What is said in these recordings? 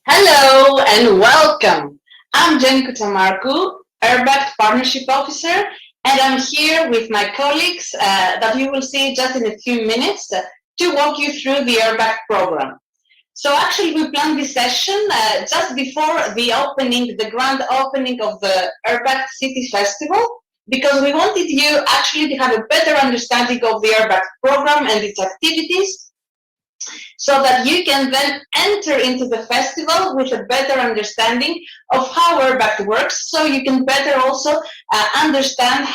Hello and welcome. I'm Jen Kutamarku, URBACT Partnership Officer, and I'm here with my colleagues that you will see just in a few minutes to walk you through the URBACT program. So actually we planned this session just before the grand opening of the URBACT City Festival, because we wanted you actually to have a better understanding of the URBACT program and its activities, so that you can then enter into the festival with a better understanding of how URBACT works, so you can better also understand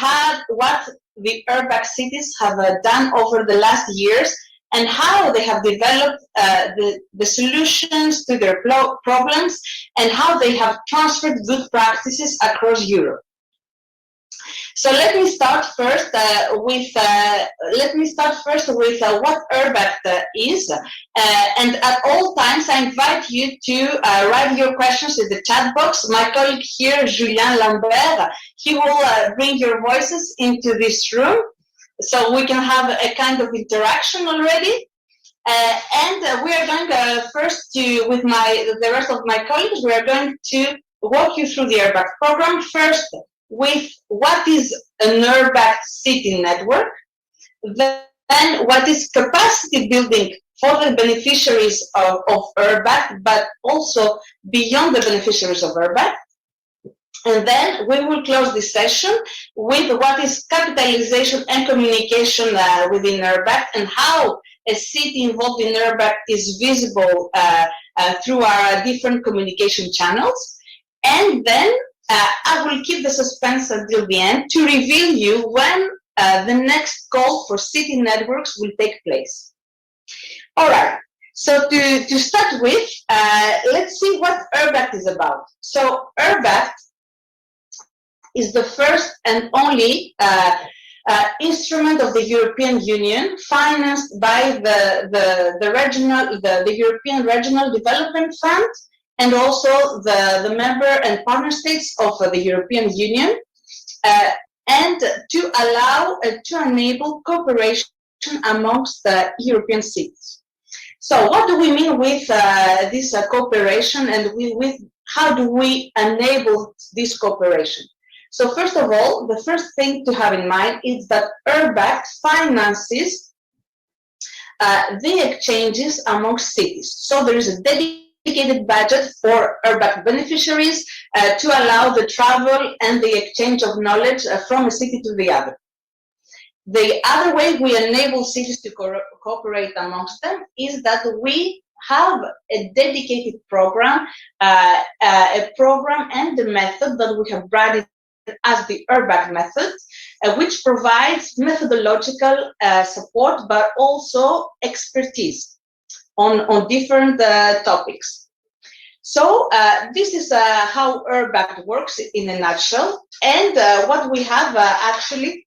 what the URBACT cities have done over the last years and how they have developed the solutions to their problems and how they have transferred good practices across Europe. So let me start first with what URBACT is, and at all times I invite you to write your questions in the chat box. My colleague here, Julien Lambert, he will bring your voices into this room, so we can have a kind of interaction already. And we are going first to, with the rest of my colleagues, we are going to walk you through the URBACT program first with what is an URBACT city network, then what is capacity building for the beneficiaries of URBACT, but also beyond the beneficiaries of URBACT. And then we will close this session with what is capitalization and communication within URBACT and how a city involved in URBACT is visible through our different communication channels. And then I will keep the suspense until the end to reveal you when the next call for city networks will take place. All right, so to start with, let's see what URBACT is about. So URBACT is the first and only instrument of the European Union financed by the European Regional Development Fund, and also the member and partner states of the European Union, and to enable cooperation amongst the European cities. So what do we mean with this cooperation, and how do we enable this cooperation? So first of all, the first thing to have in mind is that URBACT finances the exchanges amongst cities. So there is a dedicated budget for URBACT beneficiaries to allow the travel and the exchange of knowledge from a city to the other. The other way we enable cities to cooperate amongst them is that we have a dedicated program, a program and the method that we have branded as the URBACT method, which provides methodological support but also expertise on different topics. So this is how URBACT works in a nutshell, and what we have actually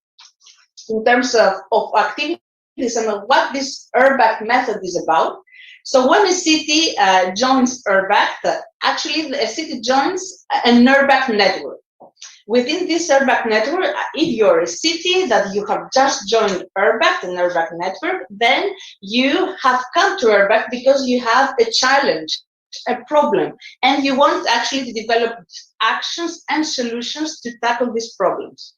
in terms of activities and what this URBACT method is about. So when a city joins URBACT, actually a city joins an URBACT network. Within this URBACT network, if you're a city that you have just joined URBACT, an URBACT network, then you have come to URBACT because you have a challenge, a problem, and you want actually to develop actions and solutions to tackle these problems.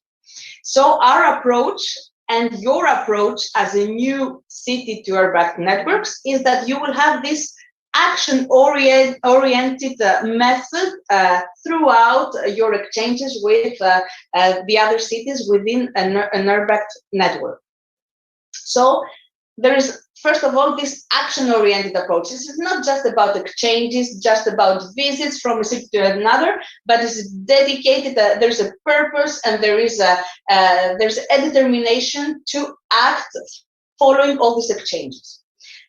So our approach and your approach as a new city to URBACT networks is that you will have this action-oriented method throughout your exchanges with the other cities within an URBACT network. So there is, first of all, this action-oriented approach. This is not just about exchanges, just about visits from a city to another, but it's dedicated, there's a purpose and there's a determination to act following all these exchanges.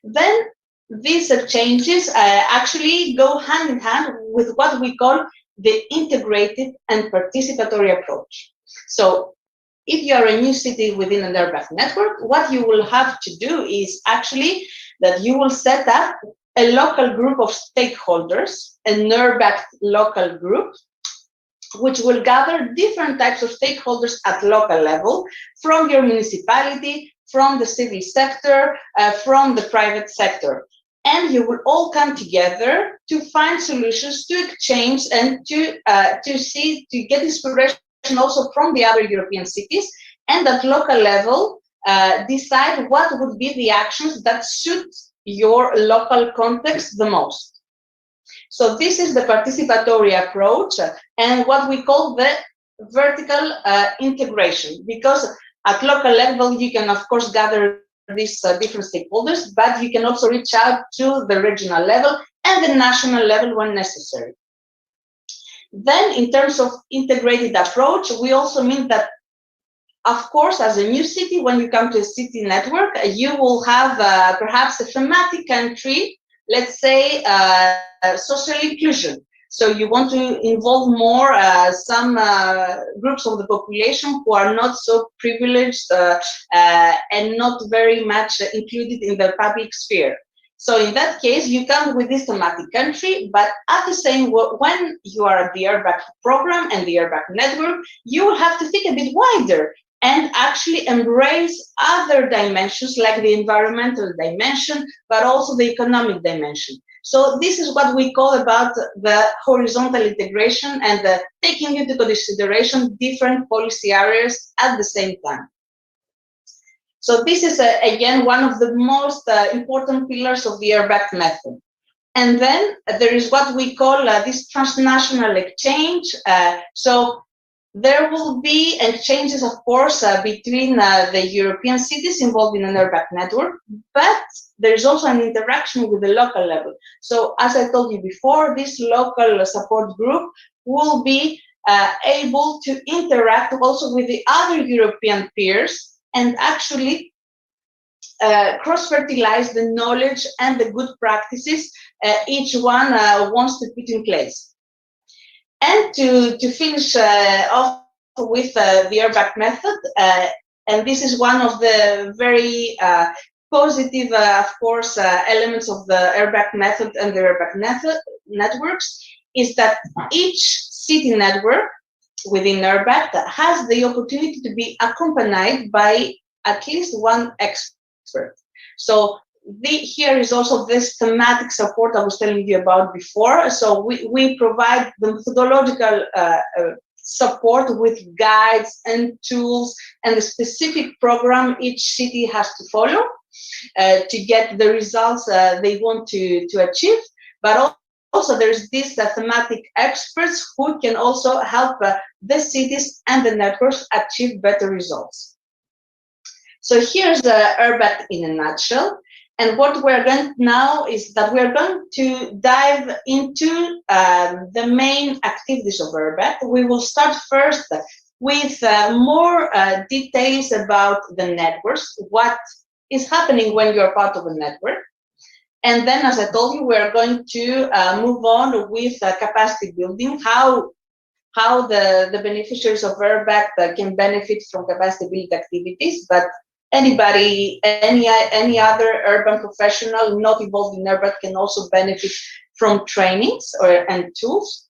Then these exchanges actually go hand in hand with what we call the integrated and participatory approach. So if you are a new city within an URBACT network, what you will have to do is actually that you will set up a local group of stakeholders, an URBACT local group, which will gather different types of stakeholders at local level, from your municipality, from the civil sector, from the private sector. and you will all come together to find solutions, to exchange, and to get inspiration also from the other European cities, and at local level decide what would be the actions that suit your local context the most. So this is the participatory approach and what we call the vertical integration, because at local level you can of course gather these different stakeholders, but you can also reach out to the regional level and the national level when necessary. Then in terms of integrated approach, we also mean that of course, as a new city, when you come to a city network, you will have perhaps a thematic country, let's say social inclusion. So you want to involve more some groups of the population who are not so privileged and not very much included in the public sphere. So in that case, you come with this thematic country, but at the same when you are at the URBACT program and the URBACT network, you have to think a bit wider and actually embrace other dimensions like the environmental dimension, but also the economic dimension. So this is what we call about the horizontal integration and the taking into consideration different policy areas at the same time. So this is, again, one of the most important pillars of the URBACT method. And then there is what we call this transnational exchange. So there will be exchanges, of course, between the European cities involved in an URBACT network, but there is also an interaction with the local level. So as I told you before, this local support group will be able to interact also with the other European peers and actually cross-fertilize the knowledge and the good practices each one wants to put in place. And to finish off with the URBACT method, and this is one of the very positive, of course, elements of the URBACT method and the URBACT networks, is that each city network within URBACT has the opportunity to be accompanied by at least one expert. So here is also this thematic support I was telling you about before. So we provide the methodological support with guides and tools and the specific program each city has to follow to get the results they want to achieve. But also there's these thematic experts who can also help the cities and the networks achieve better results. So here's the URBACT in a nutshell. And what we're going now is that we're going to dive into the main activities of URBACT. We will start first with more details about the networks, what is happening when you're part of a network. And then, as I told you, we're going to move on with capacity building, how the beneficiaries of URBACT can benefit from capacity building activities, but anybody, any other urban professional not involved in URBACT can also benefit from trainings and tools.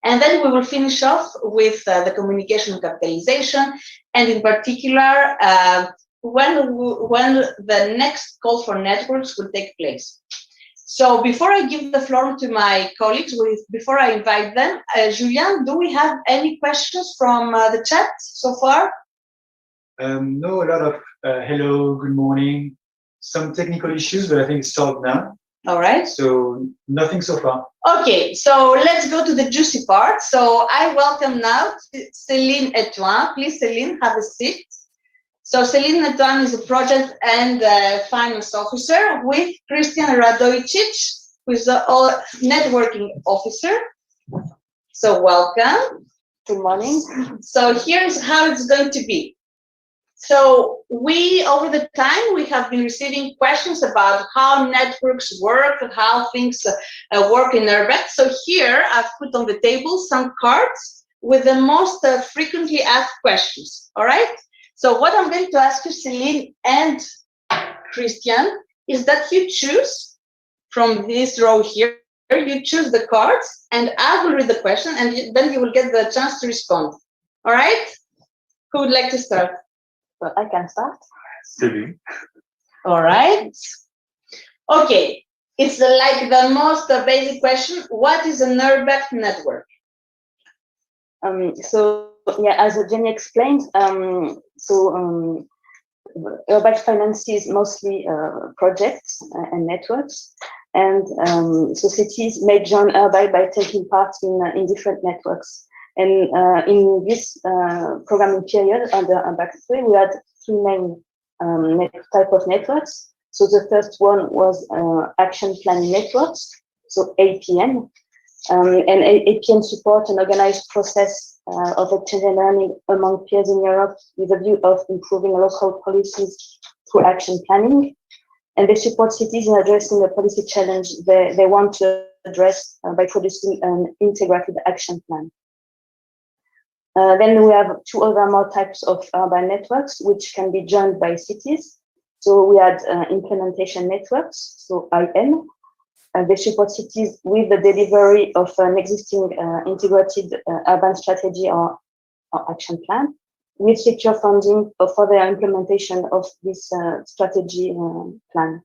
And then we will finish off with the communication and capitalization, and in particular, when the next call for networks will take place. So before I give the floor to my colleagues, before I invite them, Julian, do we have any questions from the chat so far? No, a lot of hello, good morning, some technical issues, but I think it's solved now. All right. So nothing so far. Okay, so let's go to the juicy part. So I welcome now Céline Etoin. Please, Céline, have a seat. So Céline Etoin is a project and finance officer with Christian Radojicic, who is the networking officer. So welcome. Good morning. So here's how it's going to be. So over the time, we have been receiving questions about how networks work, how things work in URBACT. So here I've put on the table some cards with the most frequently asked questions, all right? So what I'm going to ask you, Céline and Christian, is that you choose from this row here, you choose the cards, and I will read the question, and then you will get the chance to respond, all right? Who would like to start? So I can start. Céline. All right. Okay, it's like the most basic question. What is an URBACT network? So yeah, as Jenny explained, URBACT finances mostly projects and networks, and so cities may join URBACT by taking part in different networks. And in this programming period under URBACT 3, we had three main type of networks. So the first one was action planning networks, so APN, and APN support an organized process of exchange and learning among peers in Europe with a view of improving local policies through action planning. And they support cities in addressing the policy challenge they want to address by producing an integrated action plan. Then we have two other more types of urban networks, which can be joined by cities. So we had implementation networks, so IN. They support cities with the delivery of an existing integrated urban strategy or action plan, with secure funding for the implementation of this strategy plan.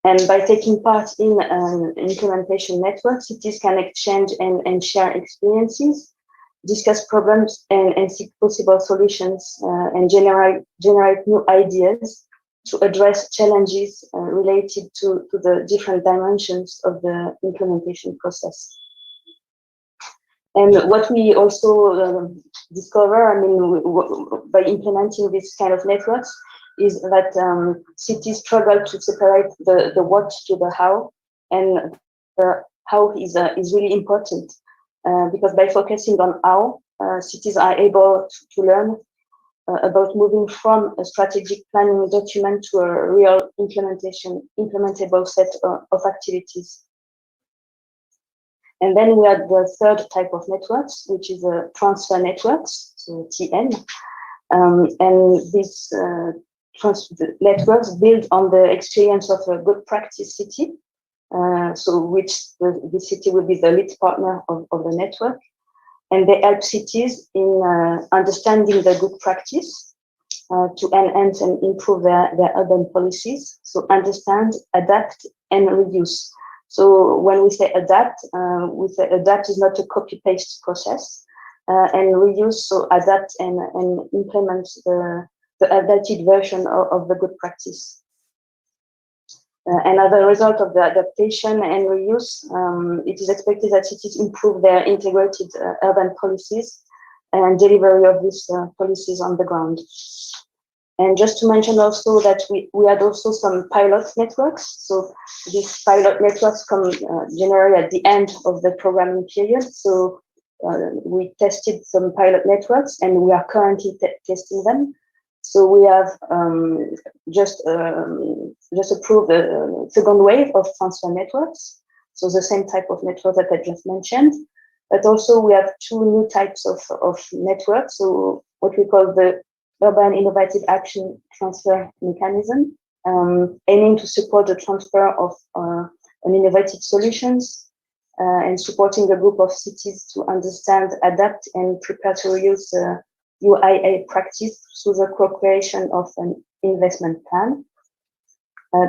And by taking part in an implementation network, cities can exchange and share experiences, discuss problems and seek possible solutions, and generate new ideas to address challenges related to the different dimensions of the implementation process. And what we also discover, I mean, by implementing this kind of networks, is that cities struggle to separate the what to the how, and the how is really important because by focusing on how, cities are able to learn about moving from a strategic planning document to a real implementable set of activities. And then we have the third type of networks, which is transfer networks, so TN. And these networks build on the experience of a good practice city, so which the city will be the lead partner of the network. And they help cities in understanding the good practice to enhance and improve their urban policies. So understand, adapt, and reduce. So when we say adapt is not a copy-paste process, and reuse, so adapt and implement the adapted version of the good practice. And as a result of the adaptation and reuse, it is expected that cities improve their integrated urban policies and delivery of these policies on the ground. And just to mention also that we had also some pilot networks. So these pilot networks come generally at the end of the programming period. So we tested some pilot networks and we are currently testing them. So we have just approved the second wave of transfer networks. So the same type of network that I just mentioned, but also we have two new types of networks. So what we call the Urban Innovative Action Transfer Mechanism, aiming to support the transfer of an innovative solutions and supporting a group of cities to understand, adapt, and prepare to reuse UIA practice through the co-creation of an investment plan,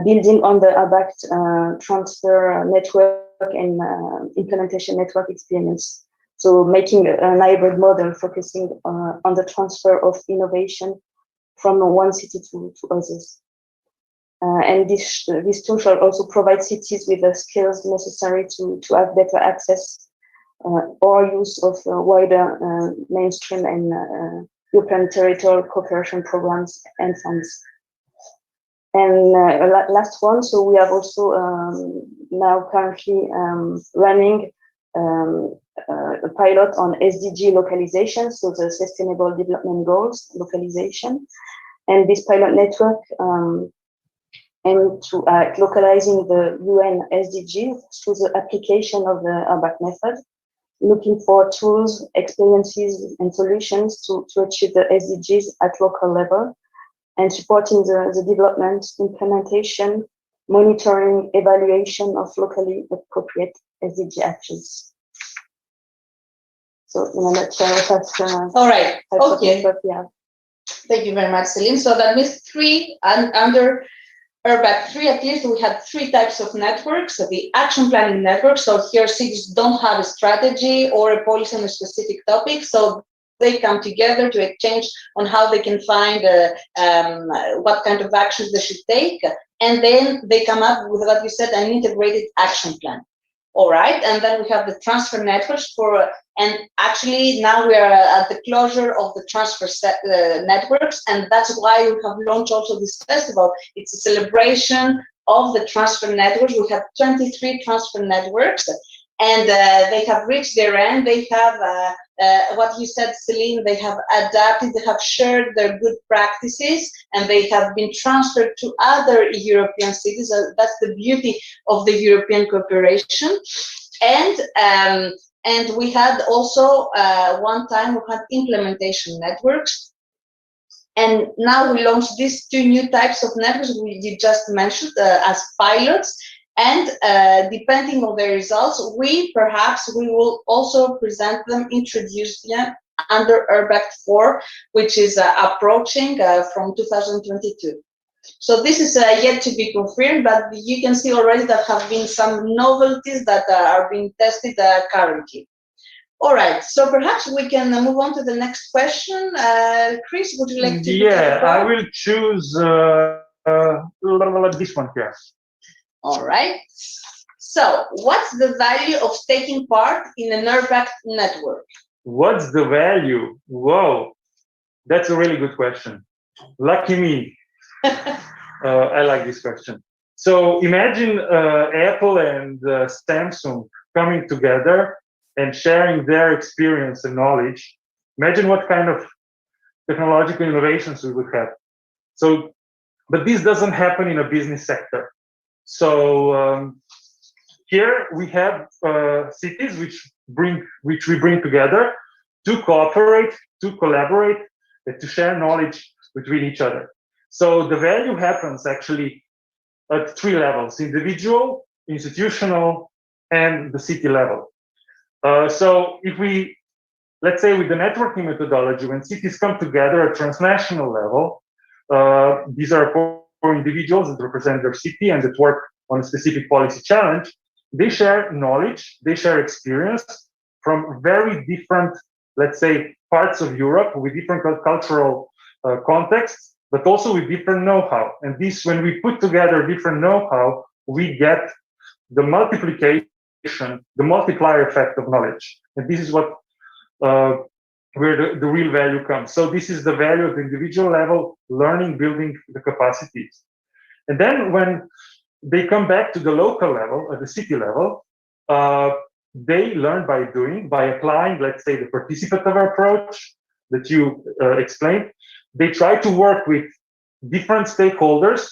building on the URBACT transfer network and implementation network experience. So making a hybrid model focusing on the transfer of innovation from one city to others. And this tool shall also provide cities with the skills necessary to have better access or use of wider mainstream and European territorial cooperation programs and funds. And last one, so we have also now currently running a pilot on SDG localization, so the Sustainable Development Goals localization. And this pilot network aimed to localizing the UN SDGs through the application of the URBACT method, looking for tools, experiences, and solutions to achieve the SDGs at local level, and supporting the development, implementation, monitoring, evaluation of locally appropriate SDG actions. So in a nutshell, that's all right. Okay. Yeah. Thank you very much, Celine. So that means three under URBACT 3, at least we had 3 types of networks. So the action planning network, so here cities don't have a strategy or a policy on a specific topic, so they come together to exchange on how they can find what kind of actions they should take, and then they come up with what you said, an integrated action plan. All right, and then we have the transfer networks for, and actually now we are at the closure of the transfer networks, and that's why we have launched also this festival. It's a celebration of the transfer networks. We have 23 transfer networks, and they have reached their end. They have what you said, Celine, they have adapted, they have shared their good practices, and they have been transferred to other European cities. That's the beauty of the European cooperation. And we had also, one time we had implementation networks. And now we launched these 2 new types of networks you just mentioned as pilots. And depending on the results, we will also present them, introduce them under URBACT 4, which is approaching from 2022. So this is yet to be confirmed, but you can see already that have been some novelties that are being tested currently. All right, so perhaps we can move on to the next question. Chris, would you like to? Yeah, I will choose this one here. All right. So, what's the value of taking part in an URBACT network? What's the value? Whoa, that's a really good question. Lucky me. I like this question. So imagine Apple and Samsung coming together and sharing their experience and knowledge. Imagine what kind of technological innovations we would have. So, but this doesn't happen in a business sector. So here we have cities which we bring together to cooperate, to collaborate, and to share knowledge between each other. So the value happens actually at 3 levels: individual, institutional, and the city level. So if we, let's say with the networking methodology, when cities come together at transnational level, these are for individuals that represent their city and that work on a specific policy challenge, they share knowledge, they share experience from very different, let's say, parts of Europe with different cultural contexts, but also with different know-how. And this, when we put together different know-how, we get the multiplication, the multiplier effect of knowledge. And this is what where the real value comes. So this is the value at the individual level, learning, building the capacities. And then when they come back to the local level, at the city level, they learn by doing, by applying, let's say, the participative approach that you explained. They try to work with different stakeholders.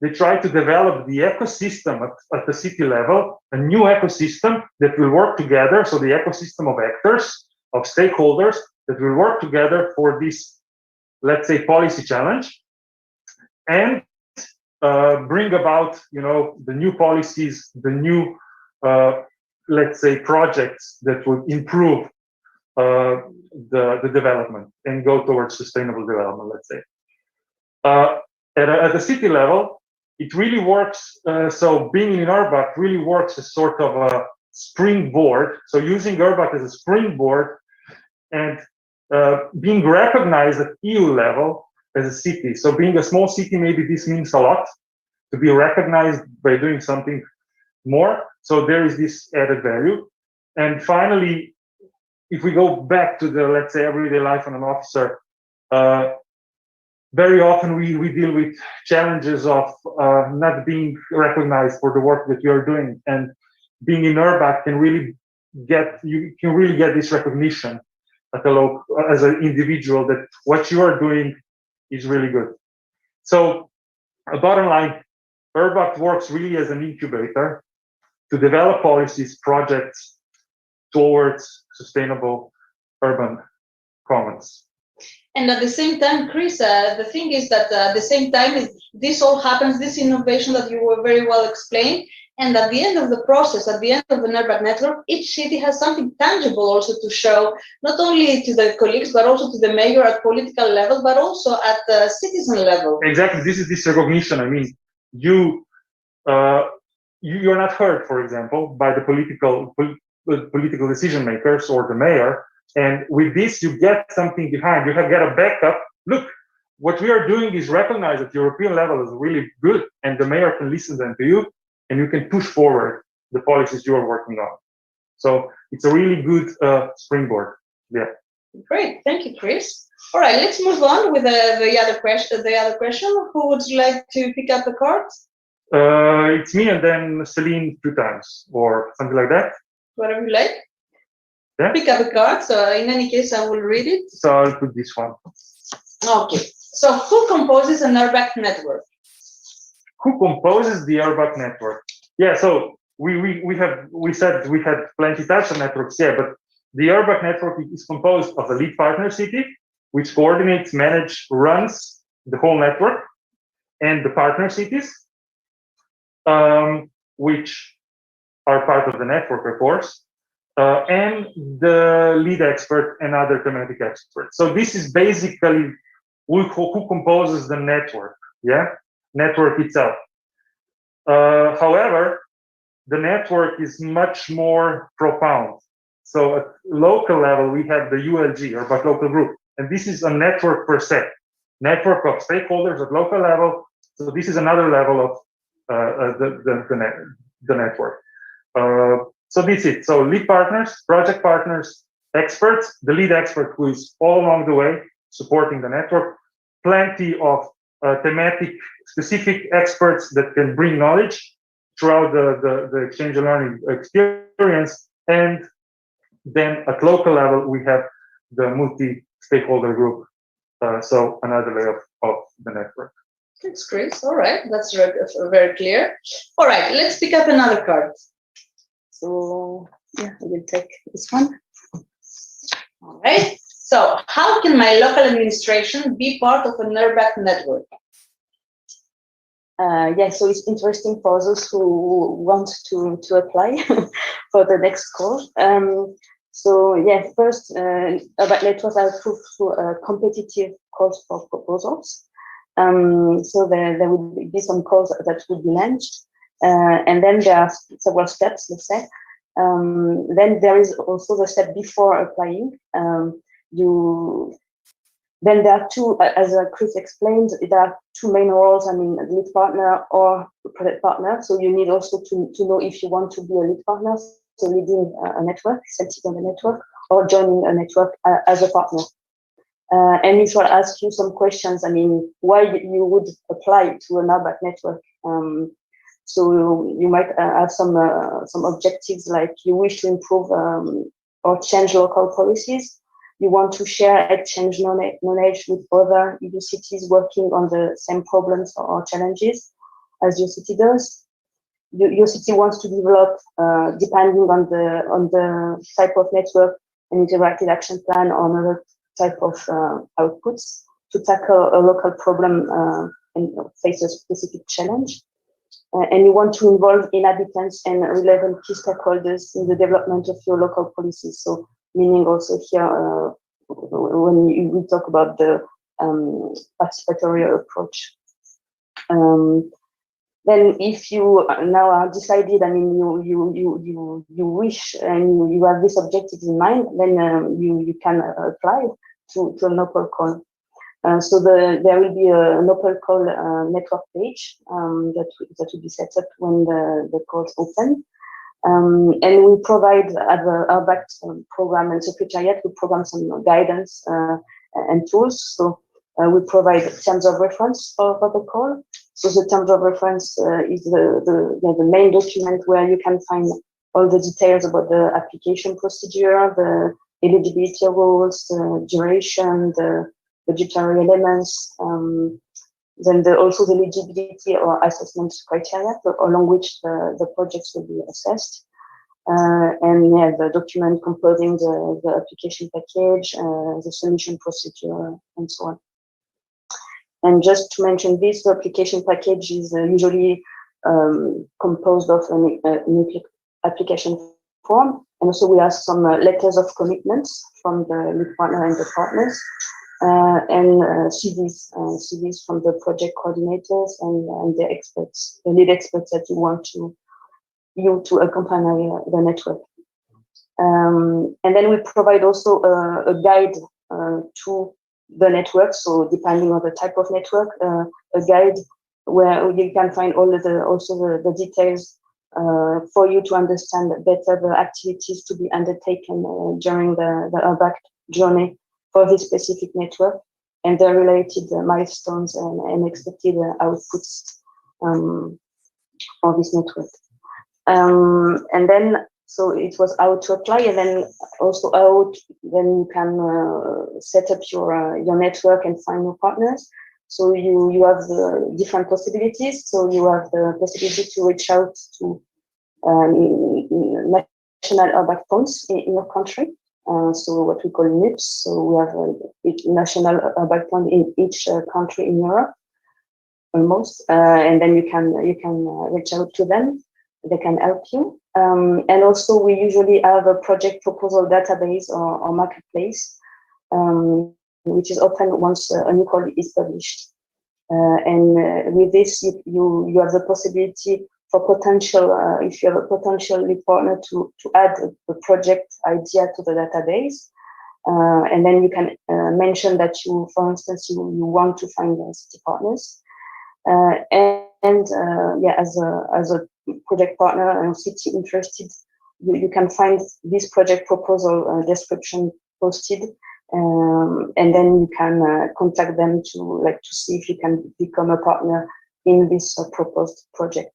They try to develop the ecosystem at the city level, a new ecosystem that will work together. So the ecosystem of actors, of stakeholders that will work together for this, let's say, policy challenge, and bring about, the new policies, the new, let's say, projects that would improve the development and go towards sustainable development, let's say. At the city level, it really works. So being in URBACT really works as sort of a springboard. So using URBACT as a springboard and being recognized at EU level as a city. So being a small city, maybe this means a lot, to be recognized by doing something more. So there is this added value. And finally, if we go back to the, let's say, everyday life of an officer, very often we deal with challenges of not being recognized for the work that you are doing. And being in URBACT can really get this recognition at the local, as an individual, that what you are doing is really good. So, bottom line, URBACT works really as an incubator to develop policies, projects towards sustainable urban commons. And at the same time, Chris, the thing is that at the same time, this all happens, this innovation that you were very well explained, and at the end of the process, at the end of the URBACT network, each city has something tangible also to show, not only to the colleagues, but also to the mayor at political level, but also at the citizen level. Exactly, this is this recognition. I mean, you're not heard, for example, by the political decision makers or the mayor. And with this, you get something behind. You get a backup. Look, what we are doing is recognize at European level is really good, and the mayor can listen then to you, and you can push forward the policies you are working on. So it's a really good springboard. Yeah. Great, thank you, Chris. All right, let's move on with the other question. Who would like to pick up the cards? It's me and then Celine 2 times or something like that. Whatever you like. Yeah. Pick up a card. So in any case, I will read it. So I'll put this one. Okay. So who composes an URBACT network? Who composes the URBACT network? Yeah. So we said we had plenty types of networks. Yeah, but the URBACT network is composed of a lead partner city, which coordinates, manages, runs the whole network, and the partner cities, which are part of the network, of course, and the lead expert and other thematic experts. So this is basically who composes the network, yeah, network itself. However, the network is much more profound. So at local level, we have the ULG, or but local group, and this is a network per se, network of stakeholders at local level. So this is another level of the network. So this is it. So lead partners, project partners, experts, the lead expert who is all along the way supporting the network, plenty of thematic specific experts that can bring knowledge throughout the exchange and learning experience, and then at local level, we have the multi-stakeholder group. So another layer of the network. Thanks, Chris. All right, that's very clear. All right, let's pick up another card. So yeah, I will take this one. All right. So how can my local administration be part of an URBACT network? Yeah, so it's interesting for those who want to apply for the next call. So yeah, first, URBACT networks are through competitive calls for proposals. So there will be some calls that will be launched, and then there are several steps, let's say. Then there is also the step before applying. Then there are two, as Chris explained, there are two main roles. I mean, lead partner or project partner. So you need also to know if you want to be a lead partner, so leading a network, setting on the network, or joining a network as a partner. And we shall ask you some questions. I mean, why you would apply to an URBACT network. So you might have some objectives, like you wish to improve or change local policies. You want to share, exchange knowledge with other EU cities working on the same problems or challenges as your city does. Your city wants to develop, depending on the type of network, an interactive action plan or another type of outputs to tackle a local problem and face a specific challenge. And you want to involve inhabitants and relevant key stakeholders in the development of your local policies. So meaning also here, when we talk about the participatory approach. Then if you now are decided, I mean, you wish and you have this objective in mind, then you can apply to a local call. So there will be a local call network page that will be set up when the calls open. And we provide at the URBACT program and secretariat, we provide some guidance and tools. So we provide terms of reference for the call. So the terms of reference is the main document where you can find all the details about the application procedure, the eligibility rules, the duration, the budgetary elements, then also the eligibility or assessment criteria along which the projects will be assessed. And yeah, the document composing the application package, the submission procedure, and so on. And just to mention this, the application package is usually composed of an application form. And also we have some letters of commitments from the lead partner and the partners. and CVs from the project coordinators and the experts, the lead experts that you want to accompany the network. And then we provide also a guide to the network. So depending on the type of network, a guide where you can find all the details for you to understand better the activities to be undertaken during the URBACT journey for this specific network and the related milestones and expected outputs for this network. And then, so it was how to apply, and then also how then you can set up your network and find your partners. So you have the different possibilities. So you have the possibility to reach out to national URBACT points in your country. So what we call NIPS. So we have a national URBACT point in each country in Europe, almost, and then you can reach out to them. They can help you. And also we usually have a project proposal database or marketplace, which is open once a new call is published. And with this, you have the possibility for potential, if you have a potential partner to add a project idea to the database. And then you can mention that you, for instance, you want to find city partners. Yeah, as a project partner and city interested, you can find this project proposal description posted, and then you can contact them to see if you can become a partner in this proposed project.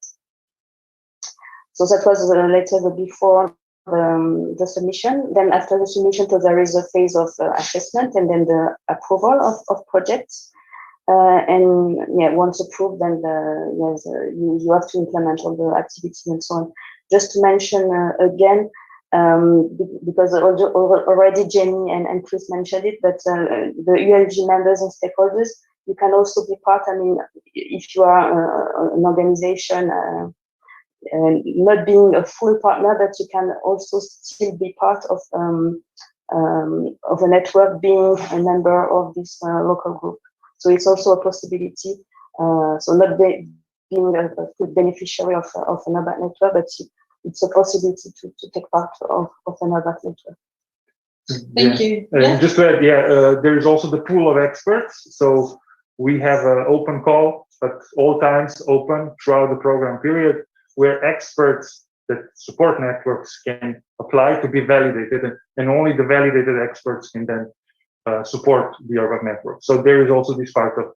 So that was later before the submission. Then after the submission, so there is a phase of assessment and then the approval of projects. And yeah, once approved, then you have to implement all the activities and so on. Just to mention again, because already Jenny and Chris mentioned it, but the ULG members and stakeholders, you can also be part. I mean, if you are an organization, not being a full partner, but you can also still be part of a network, being a member of this local group. So it's also a possibility. So not being a full beneficiary of an URBACT network, but it's a possibility to take part of an URBACT network. Thank you. Just to add, there is also the pool of experts. So we have an open call at all times, open throughout the program period, where experts that support networks can apply to be validated, and only the validated experts can then support the URBACT network. So there is also this part of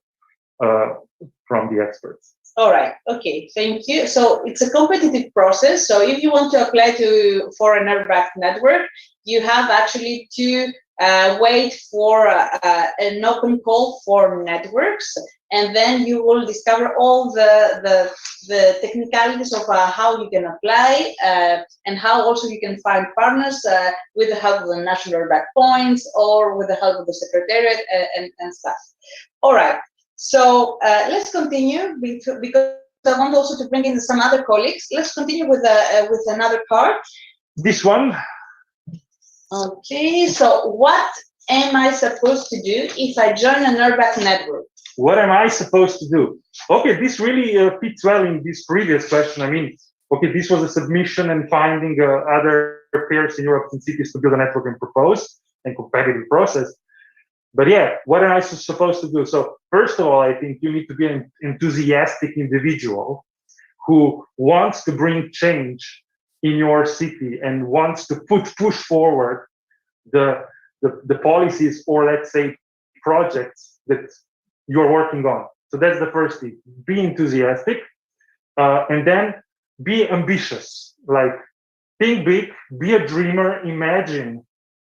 from the experts. All right. Okay. Thank you. So it's a competitive process. So if you want to apply for an URBACT network, you have actually to wait for an open call for networks, and then you will discover all the technicalities of how you can apply and how also you can find partners with the help of the national URBACT points or with the help of the Secretariat and stuff. All right. So let's continue because I want also to bring in some other colleagues. Let's continue with another card. This one. Okay. So what am I supposed to do if I join an URBACT network? What am I supposed to do? Okay, this really fits well in this previous question. I mean, okay, this was a submission and finding other peers in Europe and cities to build a network and propose and competitive process. But yeah, what am I supposed to do? So first of all, I think you need to be an enthusiastic individual who wants to bring change in your city and wants to push forward the policies, or let's say projects that you're working on. So that's the first thing. Be enthusiastic, and then be ambitious. Like, think big, be a dreamer, imagine.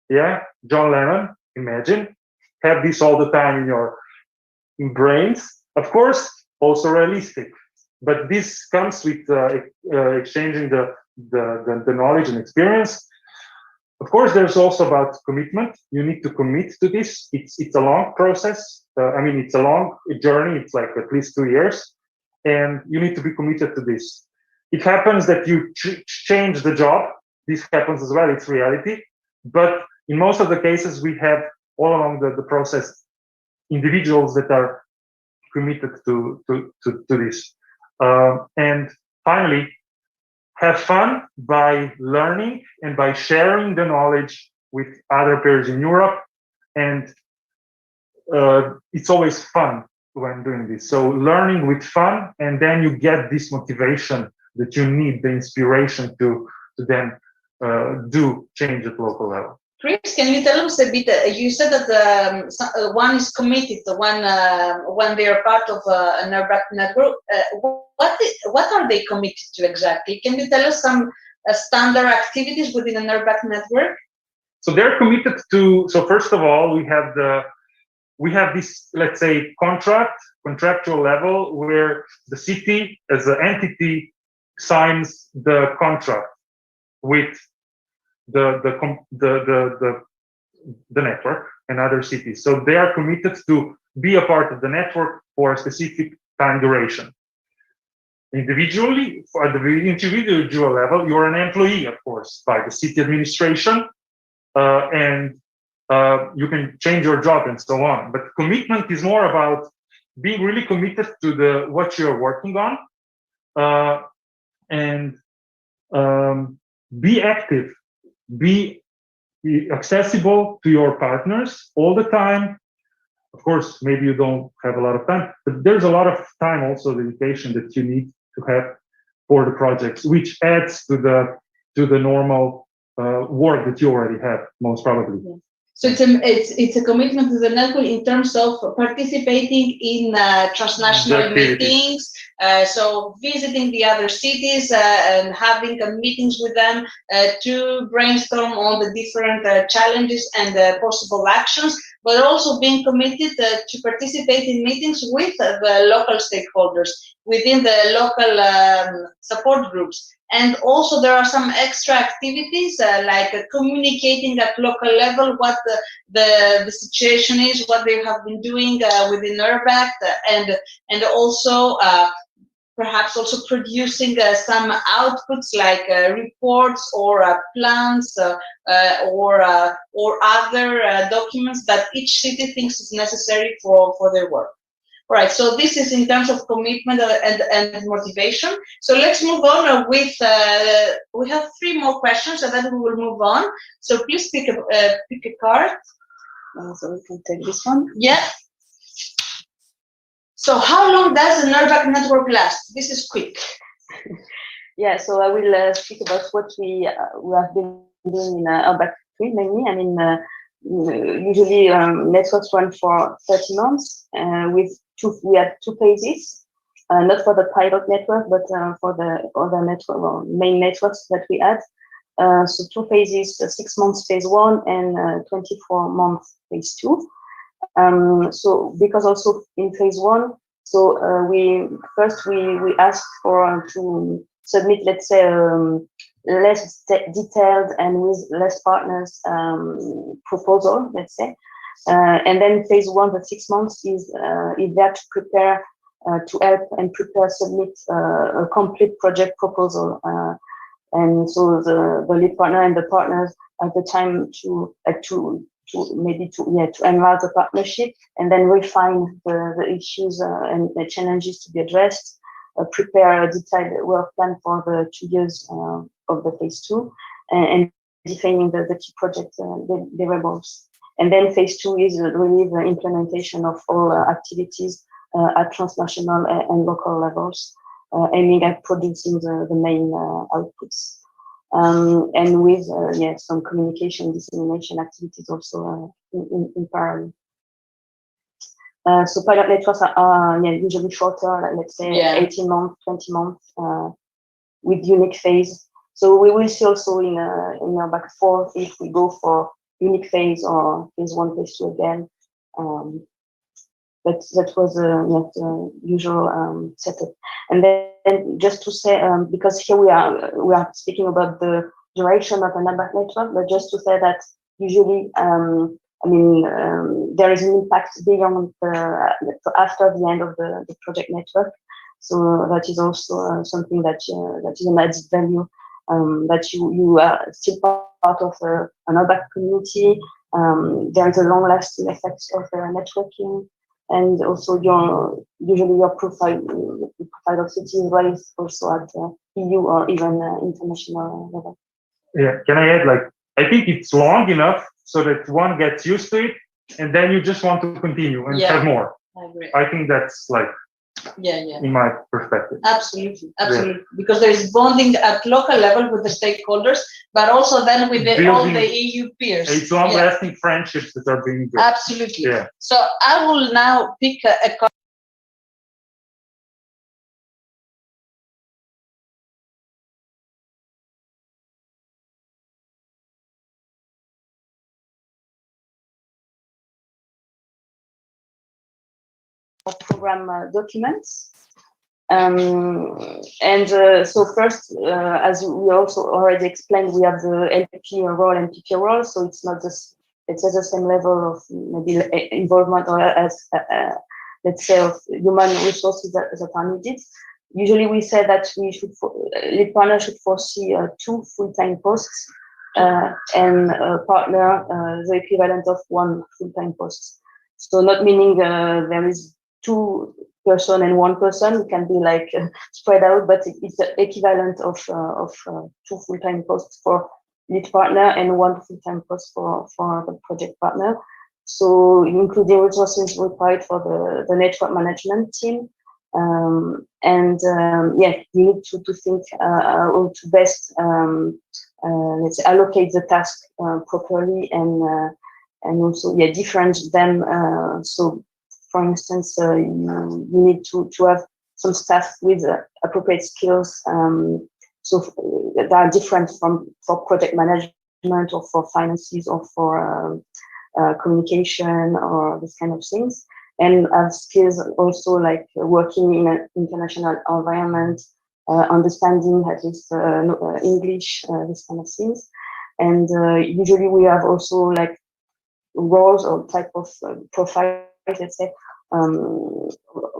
Yeah, John Lennon, imagine. Have this all the time in your brains. Of course, also realistic. But this comes with exchanging the knowledge and experience. Of course, there's also about commitment. You need to commit to this. It's a long process. I mean, it's a long journey. It's like at least 2 years, and you need to be committed to this. It happens that you change the job. This happens as well. It's reality. But in most of the cases, we have all along the process individuals that are committed to this. And finally, have fun by learning and by sharing the knowledge with other peers in Europe. And it's always fun when doing this. So learning with fun, and then you get this motivation that you need, the inspiration to then do change at local level. Chris, can you tell us a bit? You said that one is committed when they are part of an URBACT network. What are they committed to exactly? Can you tell us some standard activities within an URBACT network? So they're committed to. So first of all, we have this, let's say, contractual level where the city as an entity signs the contract with the network and other cities. So they are committed to be a part of the network for a specific time duration. Individually, at the individual level, you're an employee, of course, by the city administration, and you can change your job and so on. But commitment is more about being really committed to what you're working on, and be active, be accessible to your partners all the time. Of course, maybe you don't have a lot of time, but there's a lot of time also dedication that you need to have for the projects, which adds to the normal work that you already have, most probably. Yeah. So it's a commitment to the network in terms of participating in transnational meetings, so visiting the other cities and having meetings with them to brainstorm on the different challenges and possible actions, but also being committed to participate in meetings with the local stakeholders within the local support groups. And also there are some extra activities like communicating at local level what the situation is, what they have been doing within URBACT, and also perhaps also producing some outputs like reports or plans or other documents that each city thinks is necessary for their work. All right, so this is in terms of commitment and motivation. So let's move on with, we have 3 more questions and then we will move on. So please pick a card. So we can take this one. Yeah. So how long does an URBACT network last? This is quick. Yeah, so I will speak about what we have been doing in URBACT 3 mainly. I mean, usually networks run for 30 months we had 2 phases, not for the pilot network, but for the other network, well, main networks that we had. So 2 phases, 6 months phase 1 and 24 months phase 2. So because also in phase 1, so we asked for to submit, let's say, less detailed and with less partners proposal, let's say. And then phase 1, the 6 months, is there to prepare, to help and prepare, submit a complete project proposal. And so the lead partner and the partners at the time to enlarge the partnership and then refine the issues and the challenges to be addressed, prepare a detailed work plan for the 2 years of the phase 2, and defining the key project deliverables. And then phase 2 is really the implementation of all activities at transnational and local levels, aiming at producing the main outputs. And with some communication dissemination activities also in parallel. So pilot networks are usually shorter, like, let's say 18 months, 20 months, with unique phase. So we will see also in URBACT 4 if we go for unique phase or phase 1, phase 2 again. But that was the usual setup. And then just to say, because here we are speaking about the duration of an URBACT network, but just to say that usually, there is an impact beyond after the end of the project network. So that is also something that is an added value, that you are still part of an URBACT community. There is a long-lasting effect of networking. and also usually your profile, the profile of city is raised also at EU or even international level. Yeah, can I add, like, I think it's long enough so that one gets used to it, and then you just want to continue and have more. I agree. I think that's like, in my perspective. Absolutely. Because there is bonding at local level with the stakeholders, but also then with all the EU peers. It's long-lasting friendships that are being built. Absolutely. Yeah. So I will now pick a program documents. So first, as we also already explained, we have the LPP role and PP role, so it's not just, it's at the same level of maybe involvement or as let's say of human resources that are needed. Usually we say that we should, lead partner should foresee 2 full-time posts and partner the equivalent of 1 full-time post. So not meaning there is 2 person and 1 person, it can be like spread out, but it's the equivalent of 2 full-time posts for lead partner and 1 full-time post for the project partner. So including resources required for the network management team. Yeah, you need to think how to best let's say allocate the task properly and also differentiate them. So for instance, you need to have some staff with appropriate skills. So that are different for project management or for finances or for communication or this kind of things. And have skills also like working in an international environment, understanding at least English, this kind of things. And usually we have also like roles or type of profile, let's say.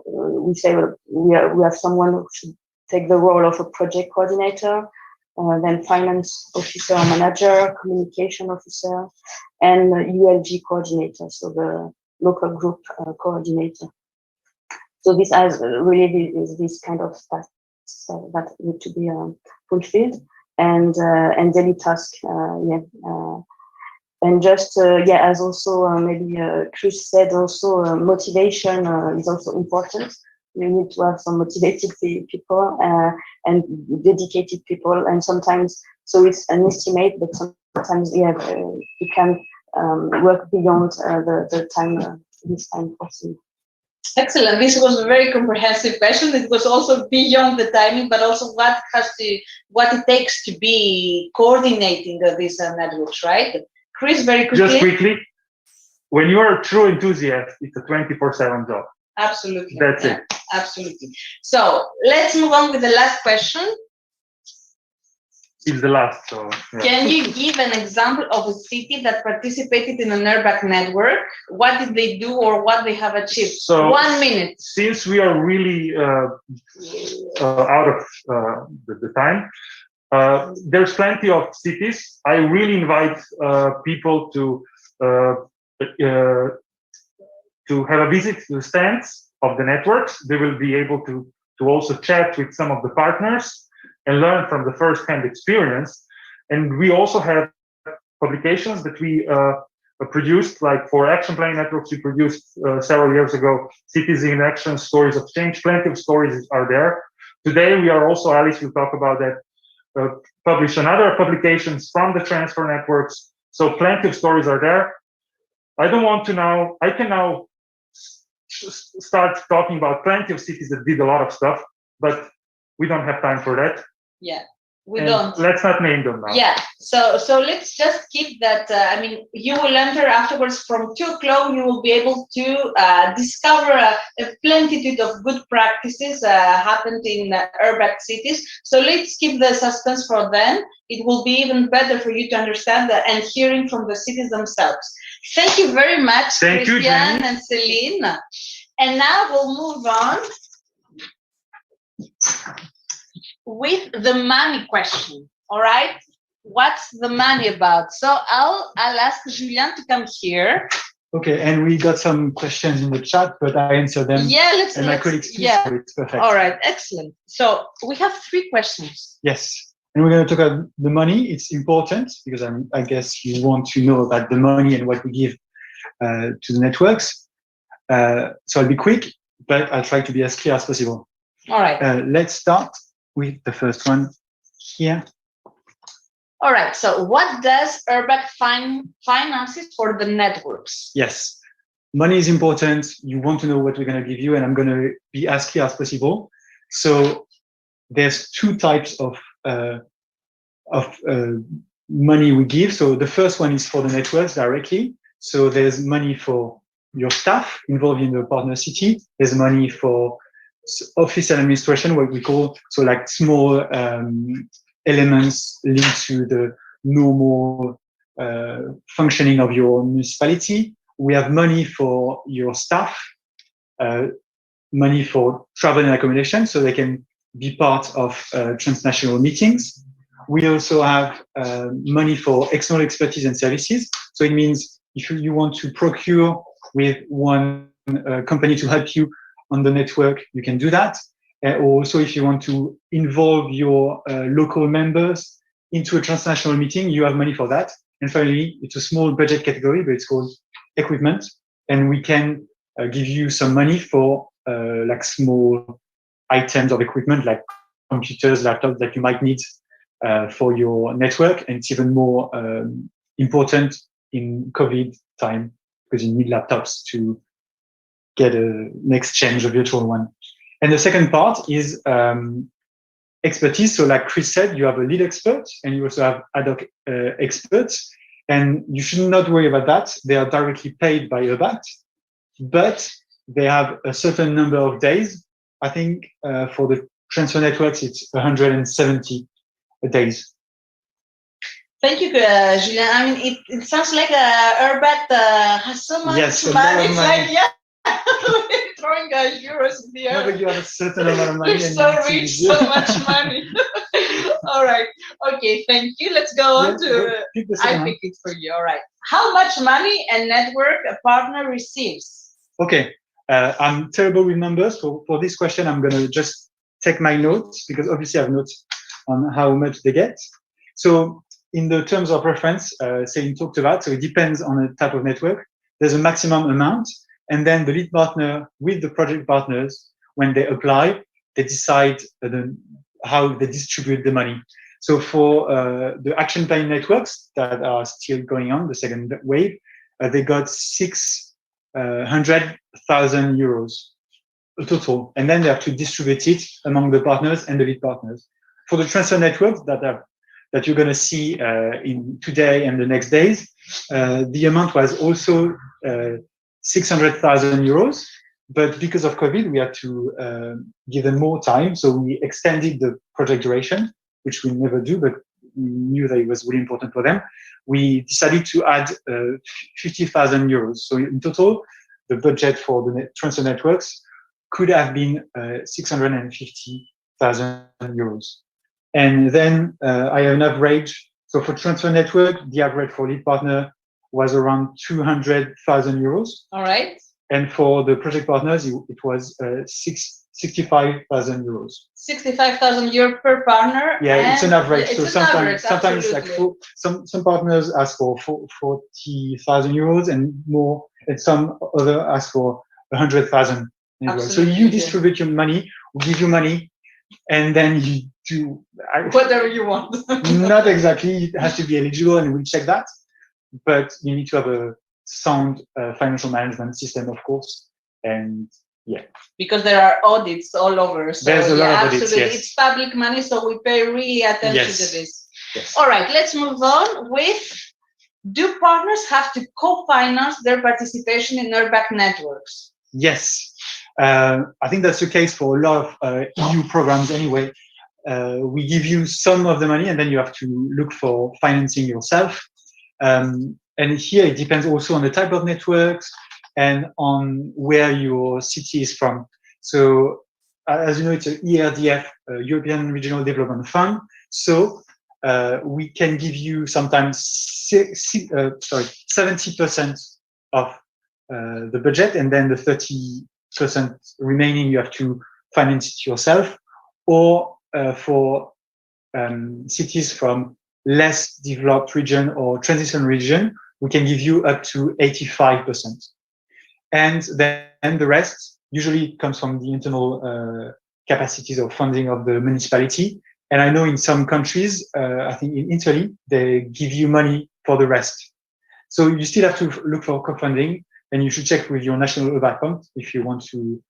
We say we have someone who should take the role of a project coordinator, then finance officer or manager, communication officer, and ULG coordinator, so the local group coordinator. So this has really this kind of tasks that need to be fulfilled, and daily task, and just as also maybe Chris said, also motivation is also important. You need to have some motivated people and dedicated people, and sometimes, so it's an estimate, but sometimes you can work beyond the time, this time possible. Excellent. This was a very comprehensive question. It was also beyond the timing, but also what it takes to be coordinating these networks, right? Chris, very quickly. Just quickly, when you are a true enthusiast, it's a 24/7 job. Absolutely. That's it. Absolutely. So let's move on with the last question. It's the last. So Can you give an example of a city that participated in an URBACT network? What did they do or what they have achieved? So 1 minute. Since we are really out of the time, there's plenty of cities. I really invite people to have a visit to the stands of the networks. They will be able to also chat with some of the partners and learn from the first-hand experience. And we also have publications that we produced, like for action planning networks, we produced several years ago, Cities in Action, Stories of Change. Plenty of stories are there. Today, we are also, Alice will talk about that, publish another publications from the transfer networks. So plenty of stories are there. I don't want to now, I can now start talking about plenty of cities that did a lot of stuff, but we don't have time for that. Yeah, we don't. Let's not name them now. Yeah, so let's just keep that. I mean, you will enter afterwards from 2 o'clock. You will be able to discover a plenitude of good practices happened in URBACT cities. So let's keep the suspense for them. It will be even better for you to understand that and hearing from the cities themselves. Thank you very much, Christian and Celine. And now we'll move on with the money question. All right, what's the money about? So I'll ask Julien to come here. Okay, and we got some questions in the chat, but I answered them. Yeah, And my colleagues too, yeah. so it's perfect. All right, excellent. So we have 3 questions. Yes, and we're going to talk about the money. It's important because I guess you want to know about the money and what we give to the networks. So I'll be quick, but I'll try to be as clear as possible. All right. Let's start with the first one here. All right. So what does URBACT finances for the networks? Yes, money is important. You want to know what we're going to give you, and I'm going to be as clear as possible. So there's 2 types of money we give. So the first one is for the networks directly. So there's money for your staff involved in the partner city. There's money for office and administration, what we call, so like small elements linked to the normal functioning of your municipality. We have money for your staff, money for travel and accommodation, so they can be part of transnational meetings. We also have money for external expertise and services. So it means if you want to procure with one company to help you on the network, you can do that. Also, if you want to involve your local members into a transnational meeting, you have money for that. And finally, it's a small budget category, but it's called equipment. And we can give you some money for like small items of equipment, like computers, laptops that you might need for your network. And it's even more important in COVID time because you need laptops to get an exchange, a virtual one. And the second part is expertise. So like Chris said, you have a lead expert and you also have ad hoc experts. And you should not worry about that. They are directly paid by URBACT, but they have a certain number of days. I think for the transfer networks, it's 170 days. Thank you, Julien. I mean, it sounds like URBACT has so much money. It's like, yeah, throwing euros in the air. No, but you have a certain amount of money. You're so rich, so much money. All right. Okay, thank you. Let's go on to, I pick it for you. All right. How much money a network a partner receives? Okay. I'm terrible with numbers. For this question, I'm going to just take my notes because obviously I have notes on how much they get. So in the terms of reference, Céline talked about, so it depends on the type of network. There's a maximum amount. And then the lead partner with the project partners, when they apply, they decide how they distribute the money. So for the action planning networks that are still going on, the second wave, they got 600,000 euros total. And then they have to distribute it among the partners and the lead partners. For the transfer networks that you're going to see in today and the next days, the amount was also 600,000 euros, but because of COVID, we had to give them more time. So we extended the project duration, which we never do, but we knew that it was really important for them. We decided to add 50,000 euros. So in total, the budget for the transfer networks could have been 650,000 euros. And then I have an average. So for transfer network, the average for lead partner was around 200,000 euros. All right. And for the project partners, it was 65,000 euros. 65,000 euros per partner. Yeah, it's an average. It's so sometimes like some partners ask for 40,000 euros and more, and some other ask for 100,000. So you distribute your money, we give you money, and then you do whatever you want. Not exactly. It has to be eligible, and we'll check that. But you need to have a sound financial management system, of course. And yeah. Because there are audits all over. So there's a lot of audits, absolutely. Yes. It's public money, so we pay really attention to this. Yes. All right, let's move on with, do partners have to co-finance their participation in URBACT networks? Yes. I think that's the case for a lot of EU programs anyway. We give you some of the money and then you have to look for financing yourself. And here it depends also on the type of networks and on where your city is from. So as you know, it's an ERDF, European Regional Development Fund. So we can give you sometimes 70% of the budget, and then the 30% remaining you have to finance it yourself, or for cities from less developed region or transition region, we can give you up to 85%. And then the rest usually comes from the internal capacities or funding of the municipality. And I know in some countries, I think in Italy, they give you money for the rest. So you still have to look for co-funding, and you should check with your national URBACT account if you want to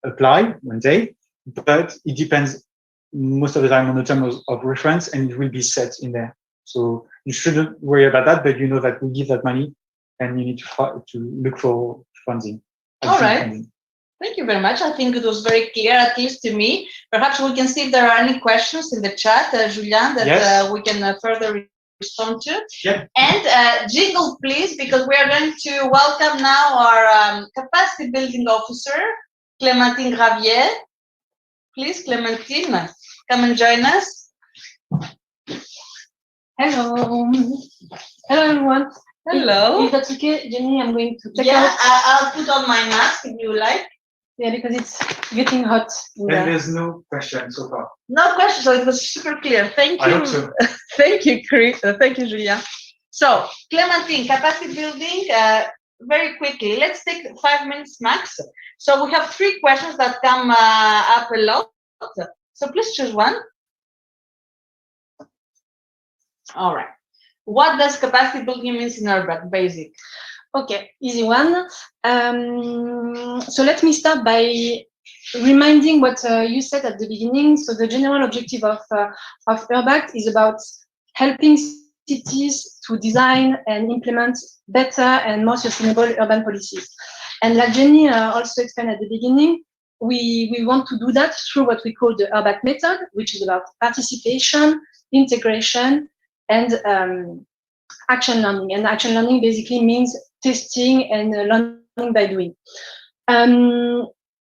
apply one day. But it depends most of the time on the terms of reference, and it will be set in there. So you shouldn't worry about that, but you know that we give that money, and you need to look for funding. All right. Funding. Thank you very much. I think it was very clear, at least to me. Perhaps we can see if there are any questions in the chat, Julien, that yes. We can further respond to. Yep. And jingle, please, because we are going to welcome now our capacity building officer, Clémentine Gravier. Please, Clémentine, come and join us. Hello. Hello, everyone. Hello. If that's okay, Jenny, I'm going to check out. Yeah, I'll put on my mask if you like. Yeah, because it's getting hot. And there's no question so far. No question, so it was super clear. Thank you. I hope so. Thank you, thank you, Julien. So, Clémentine, capacity building, very quickly. Let's take 5 minutes max. So we have 3 questions that come up a lot. So please choose one. All right. What does capacity building mean in URBACT? Basic. Okay, easy one. So let me start by reminding what you said at the beginning. So the general objective of URBACT is about helping cities to design and implement better and more sustainable urban policies. And like Jenny also explained at the beginning, we want to do that through what we call the URBACT method, which is about participation, integration, and action learning. And action learning basically means testing and learning by doing.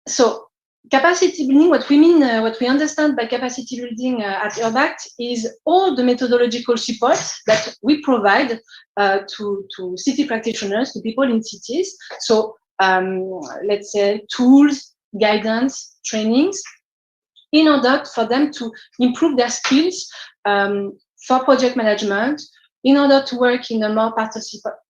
So capacity building, what we understand by capacity building at URBACT is all the methodological support that we provide to city practitioners, to people in cities. So let's say tools, guidance, trainings, in order for them to improve their skills for project management, in order to work in a more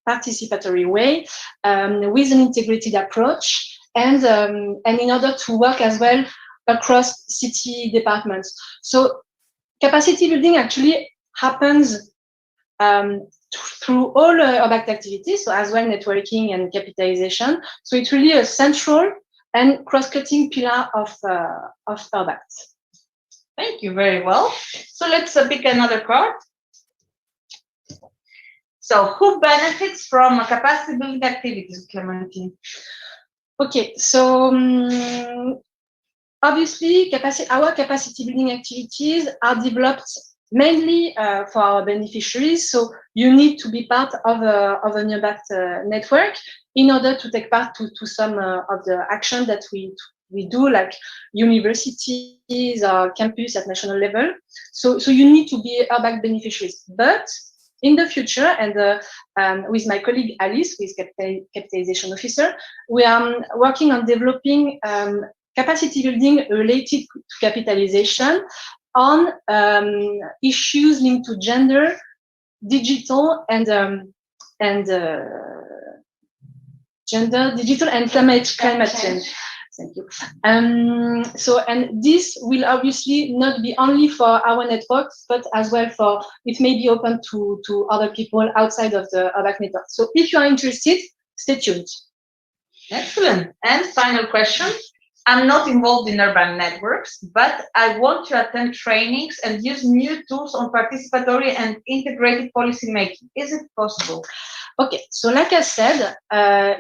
participatory way, with an integrated approach, and in order to work as well across city departments. So capacity building actually happens through all URBACT activities, so as well networking and capitalization. So it's really a central and cross-cutting pillar of URBACT. Thank you very well. So let's pick another card. So who benefits from capacity building activities, Clémentine? Okay, so obviously our capacity building activities are developed mainly for our beneficiaries. So you need to be part of an URBACT network in order to take part to some of the action that we do, like universities or campus at national level. So you need to be URBACT beneficiaries. But in the future, and with my colleague Alice, who is capitalization officer, we are working on developing capacity building related to capitalization on issues linked to gender, digital, and climate change. Thank you. And this will obviously not be only for our networks, but as well it may be open to other people outside of the URBACT network. So if you are interested, stay tuned. Excellent. And final question. I'm not involved in urban networks, but I want to attend trainings and use new tools on participatory and integrated policy making. Is it possible? Okay, so like I said,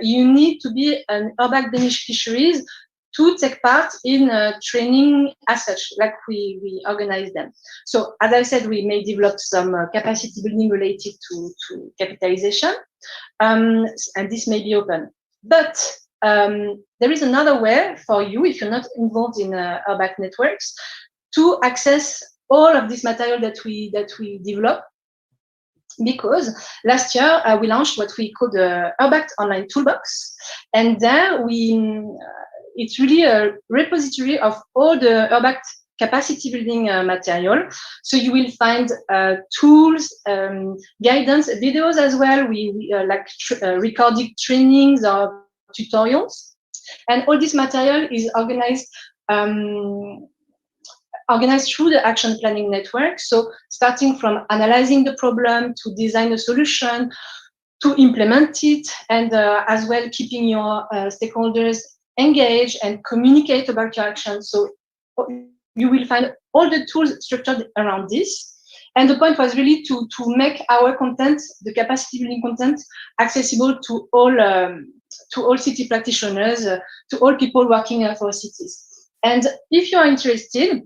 you need to be an URBACT beneficiaries to take part in training as such, like we organize them. So as I said, we may develop some capacity building related to capitalization, and this may be open. But there is another way for you, if you're not involved in URBACT networks, to access all of this material that we develop. because last year we launched what we call the URBACT Online Toolbox, and there it's really a repository of all the URBACT capacity building material. So you will find tools, guidance, videos as well. We like recorded trainings or tutorials, and all this material is organized through the action planning network. So starting from analyzing the problem to design a solution to implement it, and as well keeping your stakeholders engaged and communicate about your actions. So you will find all the tools structured around this. And the point was really to make our content, the capacity building content, accessible to all city practitioners, to all people working for cities. And if you are interested,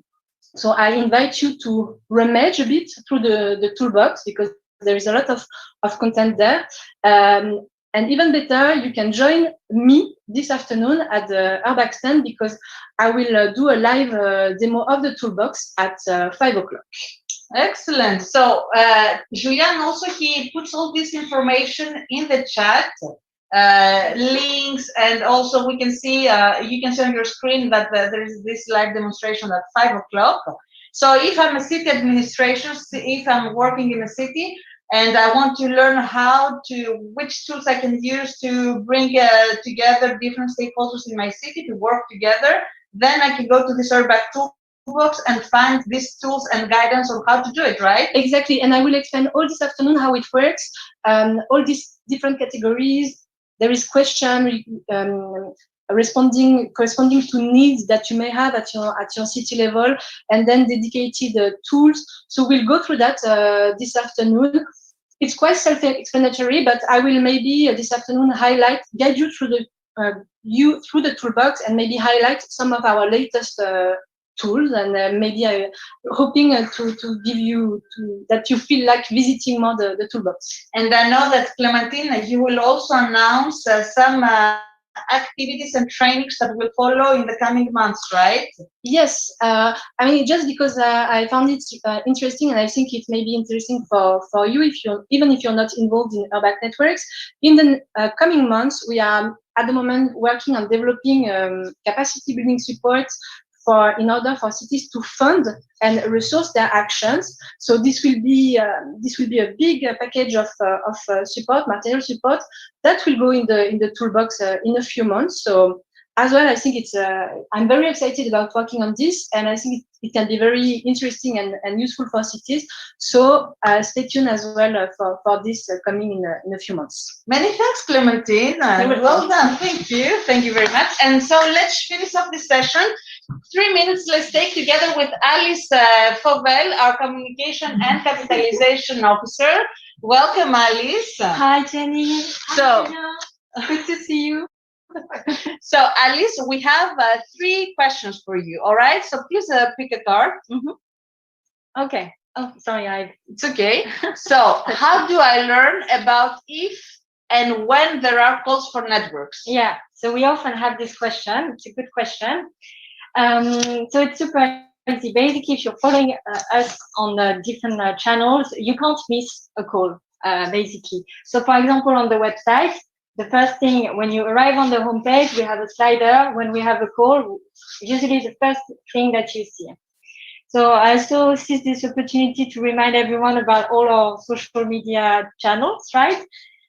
so I invite you to rummage a bit through the toolbox, because there is a lot of content there. And even better, you can join me this afternoon at the URBACT stand, because I will do a live demo of the toolbox at 5 o'clock. Excellent. So Julian also, he puts all this information in the chat, links, and also we can see, you can see on your screen that there is this live demonstration at 5 o'clock. So if I'm a city administration, if I'm working in a city, and I want to learn which tools I can use to bring together different stakeholders in my city to work together, then I can go to this URBACT toolbox and find these tools and guidance on how to do it, right? Exactly, and I will explain all this afternoon how it works, all these different categories. There is question corresponding to needs that you may have at your city level, and then dedicated tools. So we'll go through that this afternoon. It's quite self-explanatory, but I will maybe this afternoon guide you through the toolbox, and maybe highlight some of our latest tools, and maybe hoping to give you that you feel like visiting more the toolbox. And I know that Clementine, you will also announce some activities and trainings that will follow in the coming months, right? Yes, I mean, just because I found it interesting, and I think it may be interesting for you even if you're not involved in URBACT networks. In the coming months, we are at the moment working on developing capacity building support in order for cities to fund and resource their actions. So this will be a big package of support, material support, that will go in the toolbox in a few months. So as well, I think I'm very excited about working on this, and I think it can be very interesting and useful for cities. So stay tuned as well for this coming in a few months. Many thanks, Clementine. Well done. Thank you very much. And so let's finish up this session. 3 minutes, let's take together with Alice Fauvel, our Communication and Capitalization Officer. Welcome, Alice. Hi, Jenny. So, Good to see you. So, Alice, we have 3 questions for you, all right? So please pick a card. Okay. Oh, sorry, It's okay. So, how do I learn about if and when there are calls for networks? Yeah, so we often have this question. It's a good question. So it's super easy. Basically, if you're following us on the different channels, you can't miss a call, basically. So for example, on the website, the first thing, when you arrive on the homepage, we have a slider. When we have a call, usually the first thing that you see. So I also seize this opportunity to remind everyone about all our social media channels, right?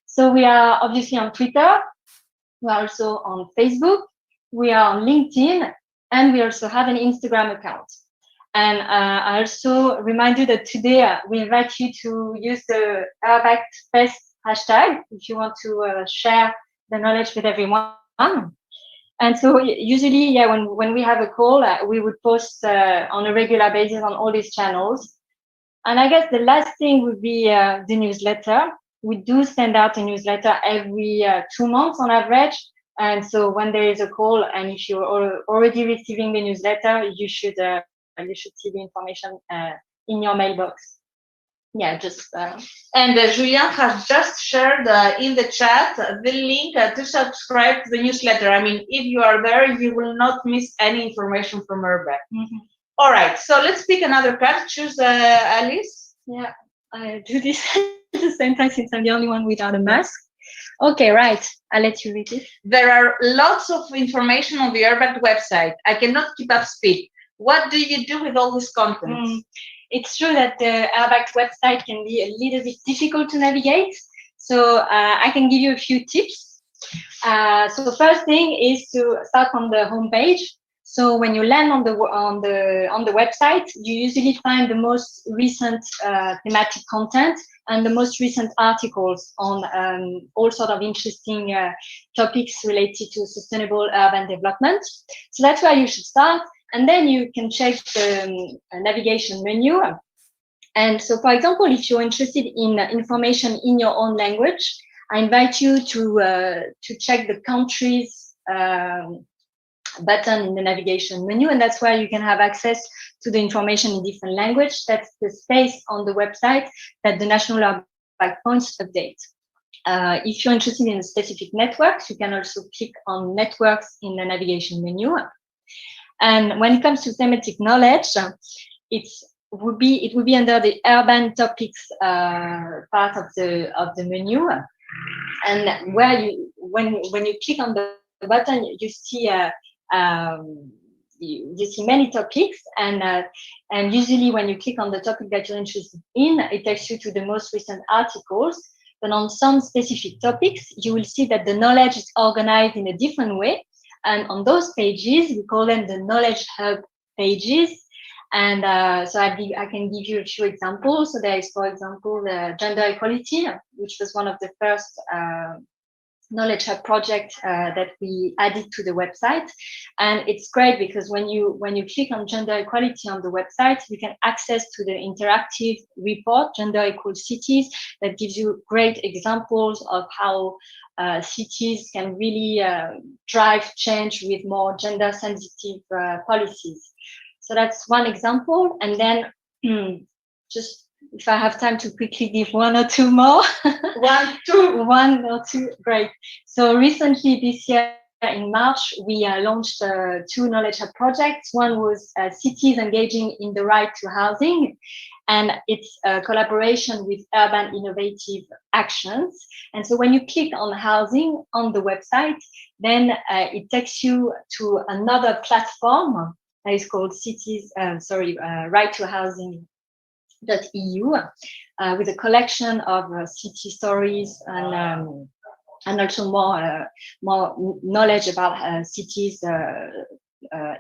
So we are obviously on Twitter. We are also on Facebook. We are on LinkedIn. And we also have an Instagram account. And I also remind you that today we invite you to use the URBACT Fest hashtag if you want to share the knowledge with everyone. And so usually, yeah, when we have a call, we would post on a regular basis on all these channels. And I guess the last thing would be the newsletter. We do send out a newsletter every 2 months on average. And so when there is a call, and if you're already receiving the newsletter, you should see the information in your mailbox. Yeah, just. And Julian has just shared in the chat the link to subscribe to the newsletter. I mean, if you are there, you will not miss any information from URBACT. All right, so let's pick another card. Choose Alice. Yeah, I do this. at the same time since I'm the only one without a mask. Okay, right. I'll let you read it. There are lots of information on the URBACT website. I cannot keep up speed. What do you do with all this content? It's true that the URBACT website can be a little bit difficult to navigate. So I can give you a few tips. So the first thing is to start on the homepage. So when you land on the website, you usually find the most recent thematic content and the most recent articles on all sort of interesting topics related to sustainable urban development. So that's where you should start. And then you can check the navigation menu. And so, for example, if you're interested in information in your own language, I invite you to check the countries button in the navigation menu, and that's where you can have access to the information in different language. That's the space on the website that the National URBACT points update. If you're interested in specific networks, you can also click on networks in the navigation menu. And when it comes to thematic knowledge, it would be under the urban topics part of the menu. And where when you click on the button, you see you see many topics, and usually when you click on the topic that you're interested in, it takes you to the most recent articles. But on some specific topics, you will see that the knowledge is organized in a different way. And on those pages, we call them the Knowledge Hub pages. And so I can give you a few examples. So there is, for example, the gender equality, which was one of the first Knowledge Hub project that we added to the website. And it's great because when you click on gender equality on the website, you can access to the interactive report, Gender Equal Cities, that gives you great examples of how cities can really drive change with more gender sensitive policies. So that's one example. And then just if I have time to quickly give one or two more. One or two, great. So recently this year in March, we launched two Knowledge Hub projects. One was cities engaging in the right to housing, and it's a collaboration with Urban Innovative Actions. And so when you click on housing on the website, then it takes you to another platform that is called Right to Housing.eu, with a collection of city stories and also more knowledge about cities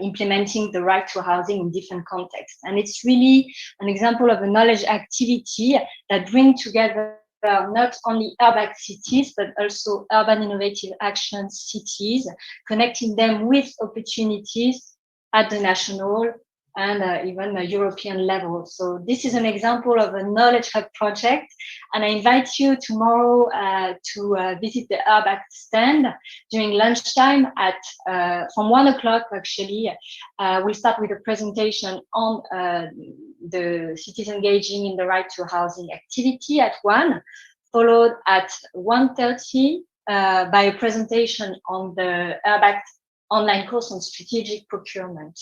implementing the right to housing in different contexts. And it's really an example of a knowledge activity that brings together not only URBACT cities, but also Urban Innovative Action cities, connecting them with opportunities at the national and even a European level. So this is an example of a Knowledge Hub project. And I invite you tomorrow to visit the URBACT stand during lunchtime from 1 o'clock actually. We'll start with a presentation on the cities engaging in the right to housing activity at 1, followed at 1:30 by a presentation on the URBACT online course on strategic procurement.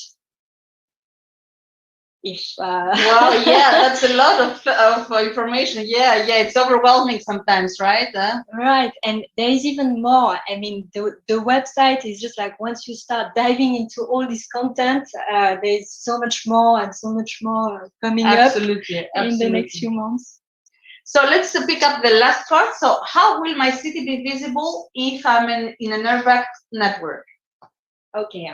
Wow, yeah, that's a lot of information. Yeah, it's overwhelming sometimes, right? Right, and there is even more. I mean, the website is just like, once you start diving into all this content, there's so much more and so much more coming up in the next few months. So let's pick up the last part. So how will my city be visible if I'm in an URBACT network? Okay.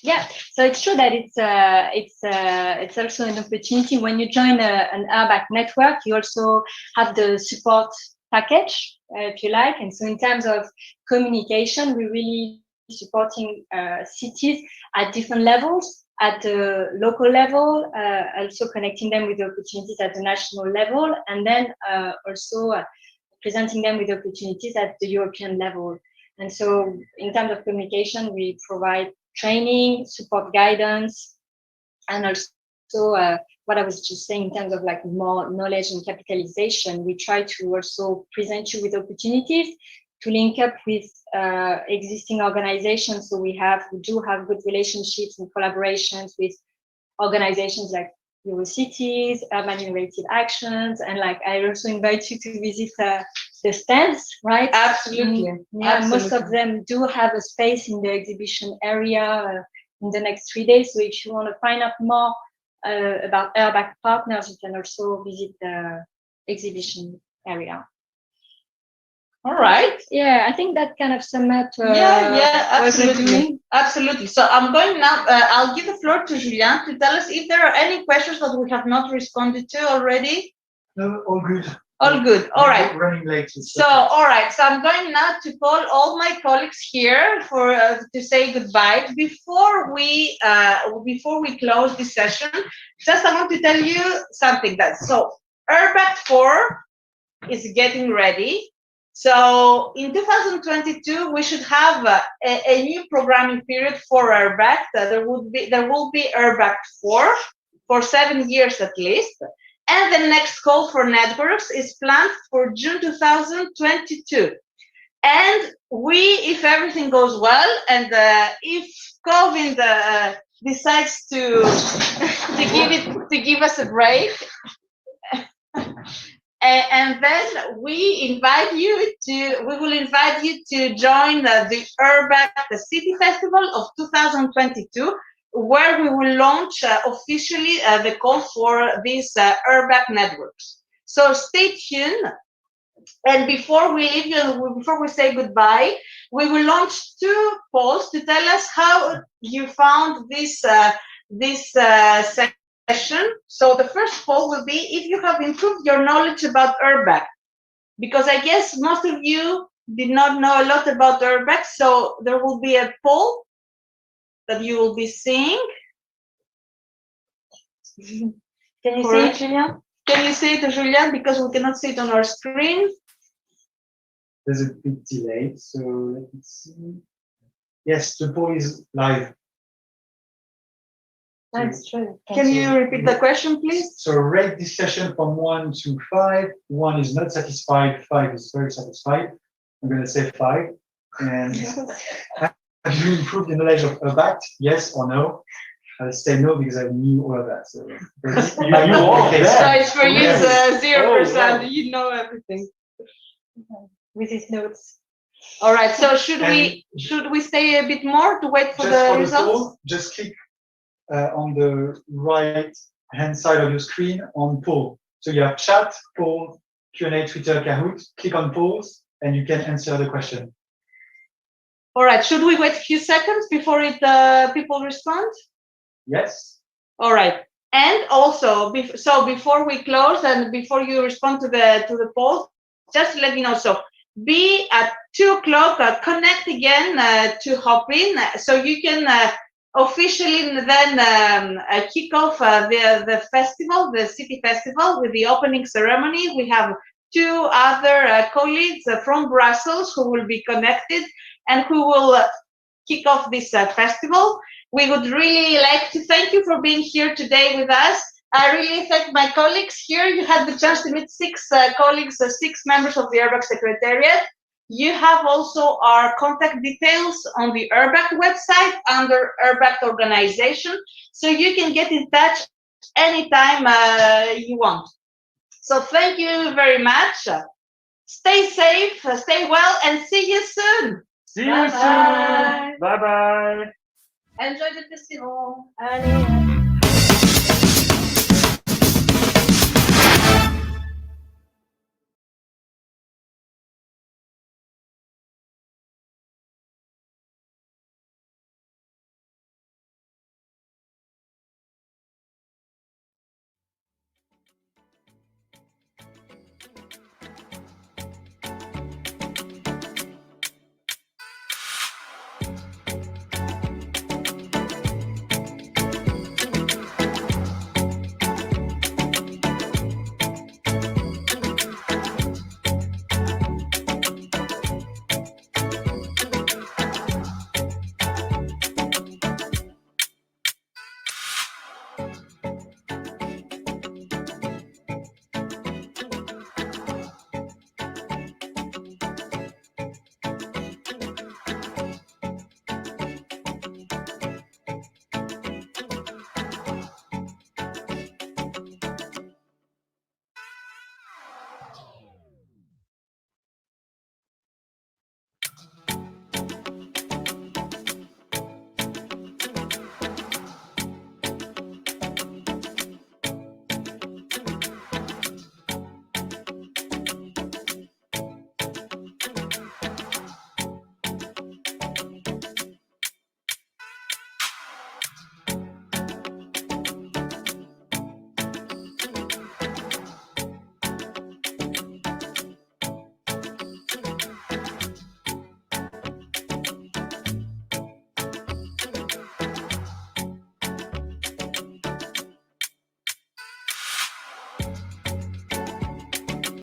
Yeah, so it's true that it's also an opportunity when you join an URBACT network. You also have the support package, if you like, and so in terms of communication, we're really supporting cities at different levels, at the local level, also connecting them with the opportunities at the national level, and then also presenting them with opportunities at the European level. And so in terms of communication, we provide training, support guidance, and also what I was just saying in terms of like more knowledge and capitalization. We try to also present you with opportunities to link up with existing organizations. So we do have good relationships and collaborations with organizations like Eurocities, urban innovative actions, and like I also invite you to visit the stands, right? Absolutely. Yeah, most of them do have a space in the exhibition area in the next 3 days. So if you want to find out more about URBACT partners, you can also visit the exhibition area. All right. Yeah, I think that kind of sum up absolutely. Absolutely. So I'm going now, I'll give the floor to Julien to tell us if there are any questions that we have not responded to already. No, all good. All good. All right. Running late. So, all right. So I'm going now to call all my colleagues here for to say goodbye. Before we close this session, just I want to tell you something. URBACT 4 is getting ready. So in 2022, we should have a new programming period for URBACT. There will be URBACT 4 for 7 years at least. And the next call for networks is planned for June 2022. And if everything goes well, and if COVID decides to give us a break, and then we will invite you to join the URBACT City Festival of 2022, where we will launch officially the call for these URBACT networks. So stay tuned. And before we leave you, before we say goodbye, we will launch 2 polls to tell us how you found this session. So the first poll will be if you have improved your knowledge about URBACT, because I guess most of you did not know a lot about URBACT. So there will be a poll that you will be seeing. Can you say it, Julien? Can you say it, Julien? Because we cannot see it on our screen. There's a big delay, so let me see. Yes, the poll is live. That's true. Can you repeat the question, please? So rate this session from 1 to 5. 1 is not satisfied, 5 is very satisfied. I'm going to say 5. And have you improved the knowledge of URBACT? Yes or no? I'll say no because I knew all of that. So So it's for you, Yes. 0%. Wow. You know everything. With his notes. All right. So should we stay a bit more to wait for the results? Just click on the right hand side of your screen on poll. So you have chat, poll, Q&A, Twitter, Kahoot. Click on polls and you can answer the question. All right. Should we wait a few seconds before people respond? Yes. All right. And also, before we close and before you respond to the poll, just to let you know. So be at 2:00. Connect again to hop in, so you can officially then kick off the festival, the city festival, with the opening ceremony. We have 2 other colleagues from Brussels who will be connected and who will kick off this festival. We would really like to thank you for being here today with us. I really thank my colleagues here. You had the chance to meet 6 colleagues, 6 members of the URBACT Secretariat. You have also our contact details on the URBACT website under URBACT organization, so you can get in touch anytime you want. So thank you very much. Stay safe, stay well, and see you soon. See you soon. Bye-bye. Enjoy the festival. Allez.